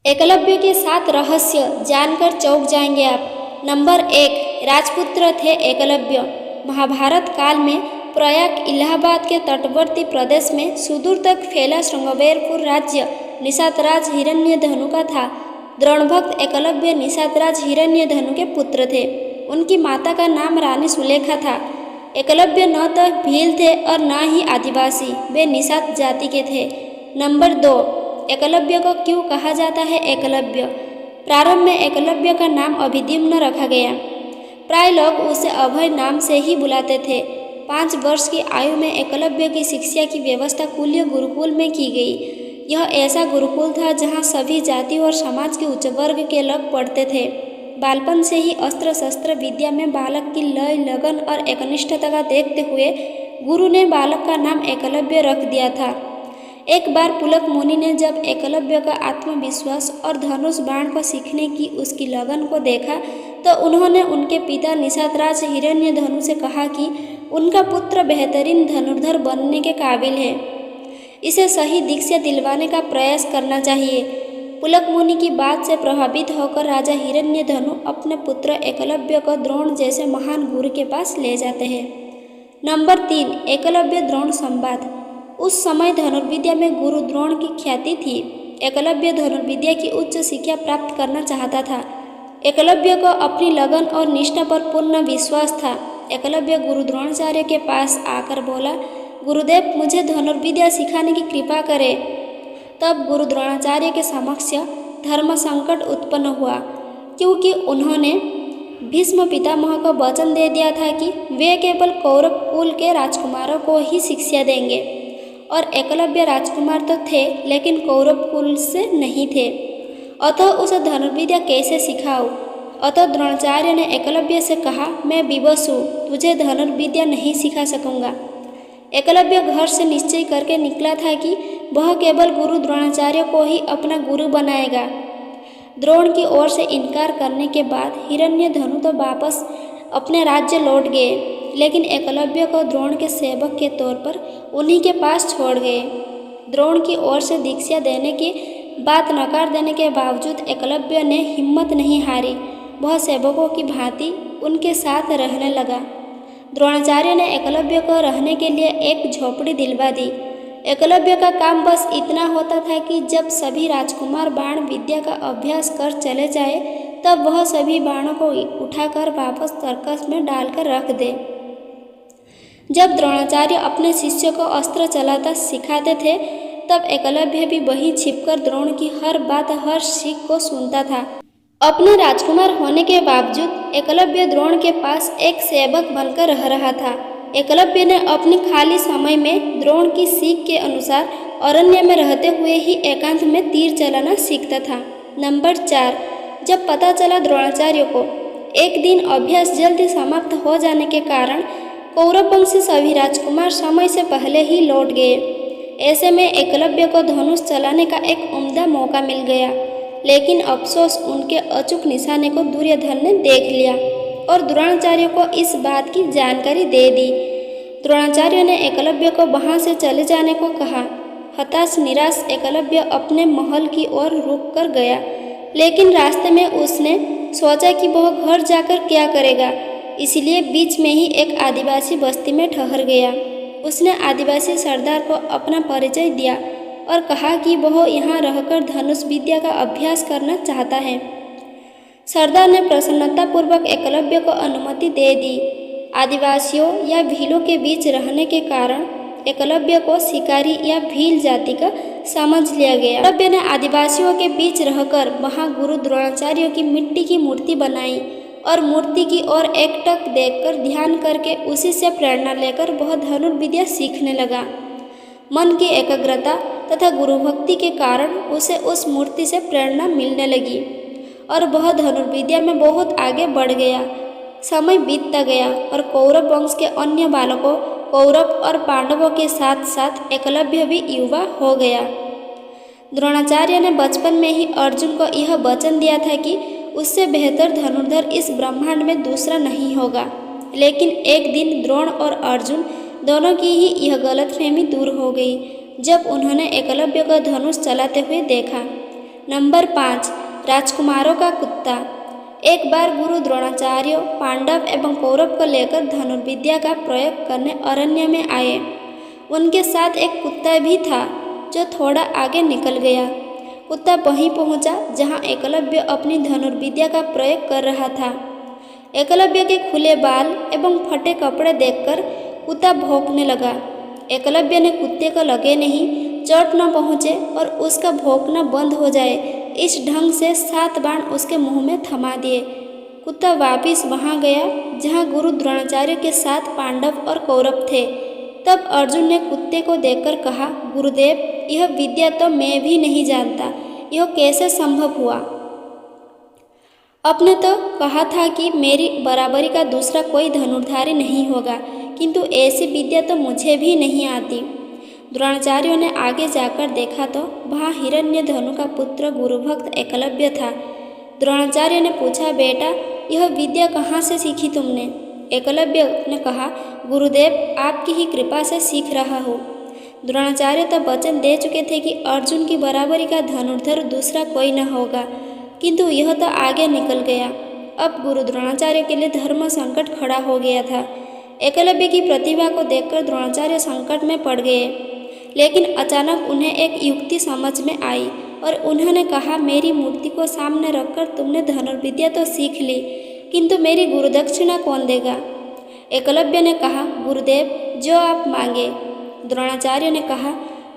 एकलव्य के 7 रहस्य जानकर चौंक जाएंगे आप। नंबर 1, राजपुत्र थे एकलव्य। महाभारत काल में प्रयाग इलाहाबाद के तटवर्ती प्रदेश में सुदूर तक फैला श्रृंगबेरपुर राज्य निषादराज हिरण्यधनु का था। द्रोणभक्त एकलव्य निषादराज हिरण्यधनु के पुत्र थे। उनकी माता का नाम रानी सुलेखा था। एकलव्य न तो भील थे और न ही आदिवासी, वे निषाद जाति के थे। नंबर 2, एकलव्य को क्यों कहा जाता है एकलव्य? प्रारंभ में एकलव्य का नाम अभिद्युम्न रखा गया। प्राय लोग उसे अभय नाम से ही बुलाते थे। 5 वर्ष की आयु में एकलव्य की शिक्षा की व्यवस्था कुल्य गुरुकुल में की गई। यह ऐसा गुरुकुल था जहाँ सभी जाति और समाज के उच्च वर्ग के लोग पढ़ते थे। बालपन से ही अस्त्र शस्त्र विद्या में बालक की लय, लगन और एकनिष्ठता का देखते हुए गुरु ने बालक का नाम एकलव्य रख दिया था। एक बार पुलक मुनि ने जब एकलव्य का आत्मविश्वास और धनुष बाण को सीखने की उसकी लगन को देखा तो उन्होंने उनके पिता निषादराज हिरण्यधनु से कहा कि उनका पुत्र बेहतरीन धनुर्धर बनने के काबिल है, इसे सही दीक्षा दिलवाने का प्रयास करना चाहिए। पुलक मुनि की बात से प्रभावित होकर राजा हिरण्यधनु अपने पुत्र एकलव्य को द्रोण जैसे महान गुरु के पास ले जाते हैं। नंबर 3, एकलव्य द्रोण संवाद। उस समय धनुर्विद्या में गुरु द्रोण की ख्याति थी। एकलव्य धनुर्विद्या की उच्च शिक्षा प्राप्त करना चाहता था। एकलव्य को अपनी लगन और निष्ठा पर पूर्ण विश्वास था। एकलव्य गुरु द्रोणाचार्य के पास आकर बोला, गुरुदेव मुझे धनुर्विद्या सिखाने की कृपा करें। तब गुरु द्रोणाचार्य के समक्ष धर्म संकट उत्पन्न हुआ, क्योंकि उन्होंने भीष्म पितामह को वचन दे दिया था कि वे केवल कौरव कुल के राजकुमारों को ही शिक्षा देंगे, और एकलव्य राजकुमार तो थे लेकिन कौरव कुल से नहीं थे। अतः उसे धनुर्विद्या कैसे सिखाऊं? अतः द्रोणाचार्य ने एकलव्य से कहा, मैं विवश हूँ, तुझे धनुर्विद्या नहीं सिखा सकूंगा। एकलव्य घर से निश्चय करके निकला था कि वह केवल गुरु द्रोणाचार्य को ही अपना गुरु बनाएगा। द्रोण की ओर से इनकार करने के बाद हिरण्यधनु तो वापस अपने राज्य लौट गए, लेकिन एकलव्य को द्रोण के सेवक के तौर पर उन्हीं के पास छोड़ गए। द्रोण की ओर से दीक्षा देने की बात नकार देने के बावजूद एकलव्य ने हिम्मत नहीं हारी। वह सेवकों की भांति उनके साथ रहने लगा। द्रोणाचार्य ने एकलव्य को रहने के लिए एक झोपड़ी दिलवा दी। एकलव्य का काम बस इतना होता था कि जब सभी राजकुमार बाण विद्या का अभ्यास कर चले जाए तब वह सभी बाणों को उठाकर वापस तरकस में डालकर रख दे। जब द्रोणाचार्य अपने शिष्य को अस्त्र चलाता सिखाते थे तब एकलव्य भी वहीं छिपकर द्रोण की हर बात, हर सीख को सुनता था। अपने राजकुमार होने के बावजूद एकलव्य द्रोण के पास एक सेवक बनकर रह रहा था। एकलव्य ने अपने खाली समय में द्रोण की सीख के अनुसार अरण्य में रहते हुए ही एकांत में तीर चलाना सीखता था। नंबर 4, जब पता चला द्रोणाचार्य को एक दिन अभ्यास जल्दी समाप्त हो जाने के कारण कौरव वंशी सभी राजकुमार समय से पहले ही लौट गए। ऐसे में एकलव्य को धनुष चलाने का एक उम्दा मौका मिल गया, लेकिन अफसोस उनके अचूक निशाने को दुर्योधन ने देख लिया और द्रोणाचार्य को इस बात की जानकारी दे दी। द्रोणाचार्य ने एकलव्य को वहां से चले जाने को कहा। हताश निराश एकलव्य अपने महल की ओर रुक कर गया, लेकिन रास्ते में उसने सोचा कि वह घर जाकर क्या करेगा, इसलिए बीच में ही एक आदिवासी बस्ती में ठहर गया। उसने आदिवासी सरदार को अपना परिचय दिया और कहा कि वह यहाँ रहकर धनुष विद्या का अभ्यास करना चाहता है। सरदार ने प्रसन्नतापूर्वक एकलव्य को अनुमति दे दी। आदिवासियों या भीलों के बीच रहने के कारण एकलव्य को शिकारी या भील जाति का समझ लिया गया। एकलव्य ने आदिवासियों के बीच रहकर वहाँ गुरु द्रोणाचार्य की मिट्टी की मूर्ति बनाई और मूर्ति की ओर एकटक देखकर ध्यान करके उसी से प्रेरणा लेकर वह धनुर्विद्या सीखने लगा। मन की एकाग्रता तथा गुरु भक्ति के कारण उसे उस मूर्ति से प्रेरणा मिलने लगी और वह धनुर्विद्या में बहुत आगे बढ़ गया। समय बीतता गया और कौरव वंश के अन्य बालकों, कौरव और पांडवों के साथ साथ एकलव्य भी युवा हो गया। द्रोणाचार्य ने बचपन में ही अर्जुन को यह वचन दिया था कि उससे बेहतर धनुर्धर इस ब्रह्मांड में दूसरा नहीं होगा, लेकिन एक दिन द्रोण और अर्जुन दोनों की ही यह गलतफहमी दूर हो गई जब उन्होंने एकलव्य को धनुष चलाते हुए देखा। नंबर 5, राजकुमारों का कुत्ता। एक बार गुरु द्रोणाचार्य पांडव एवं कौरव को लेकर धनुर्विद्या का प्रयोग करने अरण्य में आए। उनके साथ एक कुत्ता भी था जो थोड़ा आगे निकल गया। कुत्ता वहीं पहुंचा जहां एकलव्य अपनी धनुर्विद्या का प्रयोग कर रहा था। एकलव्य के खुले बाल एवं फटे कपड़े देखकर कुत्ता भौंकने लगा। एकलव्य ने कुत्ते को लगे नहीं, चोट न पहुँचे और उसका भौंकना बंद हो जाए, इस ढंग से 7 बाण उसके मुंह में थमा दिए। कुत्ता वापिस वहां गया जहां गुरु द्रोणाचार्य के साथ पांडव और कौरव थे। तब अर्जुन ने कुत्ते को देखकर कहा, गुरुदेव, यह विद्या तो मैं भी नहीं जानता, यह कैसे संभव हुआ? आपने तो कहा था कि मेरी बराबरी का दूसरा कोई धनुर्धारी नहीं होगा, किंतु ऐसी विद्या तो मुझे भी नहीं आती। द्रोणाचार्य ने आगे जाकर देखा तो वहाँ हिरण्यधनु का पुत्र गुरुभक्त एकलव्य था। द्रोणाचार्य ने पूछा, बेटा, यह विद्या कहाँ से सीखी तुमने? एकलव्य ने कहा, गुरुदेव, आपकी ही कृपा से सीख रहा हूँ। द्रोणाचार्य तो वचन दे चुके थे कि अर्जुन की बराबरी का धनुर्धर दूसरा कोई न होगा, किंतु यह तो आगे निकल गया। अब गुरु द्रोणाचार्य के लिए धर्म संकट खड़ा हो गया था। एकलव्य की प्रतिभा को देखकर द्रोणाचार्य संकट में पड़ गए, लेकिन अचानक उन्हें एक युक्ति समझ में आई और उन्होंने कहा, मेरी मूर्ति को सामने रखकर तुमने धनुर्विद्या तो सीख ली, किंतु मेरी गुरुदक्षिणा कौन देगा? एकलव्य ने कहा, गुरुदेव, जो आप मांगे। द्रोणाचार्य ने कहा,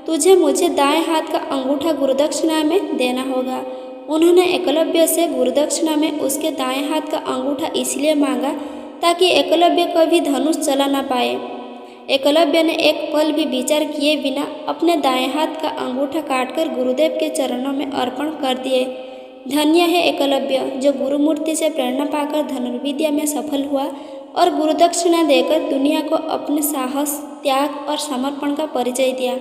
तुझे मुझे दाएं हाथ का अंगूठा गुरुदक्षिणा में देना होगा। उन्होंने एकलव्य से गुरुदक्षिणा में उसके दाएं हाथ का अंगूठा इसलिए मांगा ताकि एकलव्य कभी धनुष चला न पाए। एकलव्य ने एक पल भी विचार किए बिना अपने दाएं हाथ का अंगूठा काटकर गुरुदेव के चरणों में अर्पण कर दिए। धन्य है एकलव्य, जो गुरुमूर्ति से प्रेरणा पाकर धनुर्विद्या में सफल हुआ और गुरुदक्षिणा देकर दुनिया को अपने साहस, त्याग और समर्पण का परिचय दिया।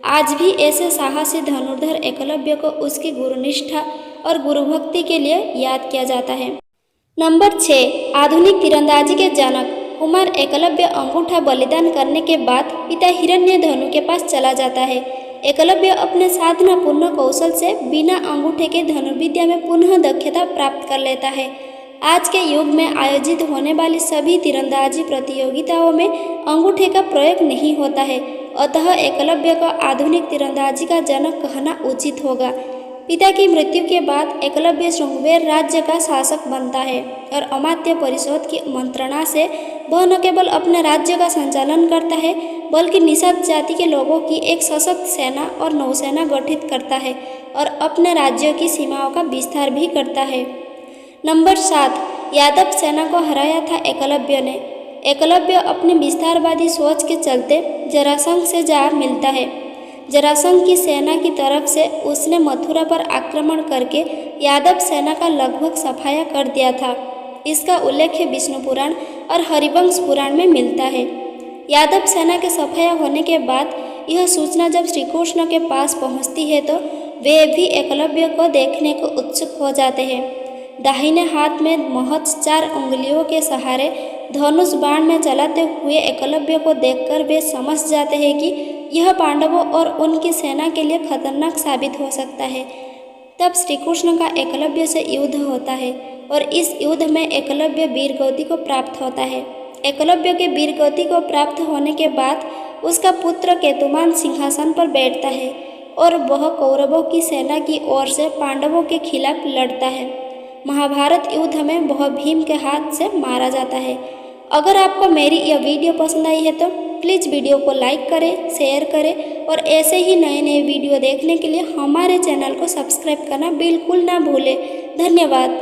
आज भी ऐसे साहसी धनुर्धर एकलव्य को उसकी गुरुनिष्ठा और गुरुभक्ति के लिए याद किया जाता है। नंबर 6, आधुनिक तीरंदाजी के जनक। कुमार एकलव्य अंगूठा बलिदान करने के बाद पिता हिरण्यधनु के पास चला जाता है। एकलव्य अपने साधनापूर्ण कौशल से बिना अंगूठे के धनुर्विद्या में पुनः दक्षता प्राप्त कर लेता है। आज के युग में आयोजित होने वाली सभी तीरंदाजी प्रतियोगिताओं में अंगूठे का प्रयोग नहीं होता है, अतः एकलव्य को आधुनिक तीरंदाजी का जनक कहना उचित होगा। पिता की मृत्यु के बाद एकलव्य श्रृंगवेर राज्य का शासक बनता है और अमात्य परिषद की मंत्रणा से वह न केवल अपने राज्य का संचालन करता है, बल्कि निषाद जाति के लोगों की एक सशक्त सेना और नौसेना गठित करता है और अपने राज्यों की सीमाओं का विस्तार भी करता है। नंबर 7, यादव सेना को हराया था एकलव्य ने। एकलव्य अपने विस्तारवादी सोच के चलते जरासंध से जा मिलता है। जरासंध की सेना की तरफ से उसने मथुरा पर आक्रमण करके यादव सेना का लगभग सफाया कर दिया था। इसका उल्लेख विष्णु पुराण और हरिवंश पुराण में मिलता है। यादव सेना के सफाया होने के बाद यह सूचना जब श्रीकृष्ण के पास पहुंचती है तो वे भी एकलव्य को देखने को उत्सुक हो जाते हैं। दाहिने हाथ में महज 4 उंगलियों के सहारे धनुष बाण में चलाते हुए एकलव्य को देखकर वे समझ जाते हैं कि यह पांडवों और उनकी सेना के लिए खतरनाक साबित हो सकता है। तब श्रीकृष्ण का एकलव्य से युद्ध होता है और इस युद्ध में एकलव्य वीरगति को प्राप्त होता है। एकलव्य के वीरगति को प्राप्त होने के बाद उसका पुत्र केतुमान सिंहासन पर बैठता है और वह कौरवों की सेना की ओर से पांडवों के खिलाफ लड़ता है। महाभारत युद्ध में वह भीम के हाथ से मारा जाता है। अगर आपको मेरी यह वीडियो पसंद आई है तो प्लीज़ वीडियो को लाइक करें, शेयर करें और ऐसे ही नए नए वीडियो देखने के लिए हमारे चैनल को सब्सक्राइब करना बिल्कुल ना भूलें। धन्यवाद।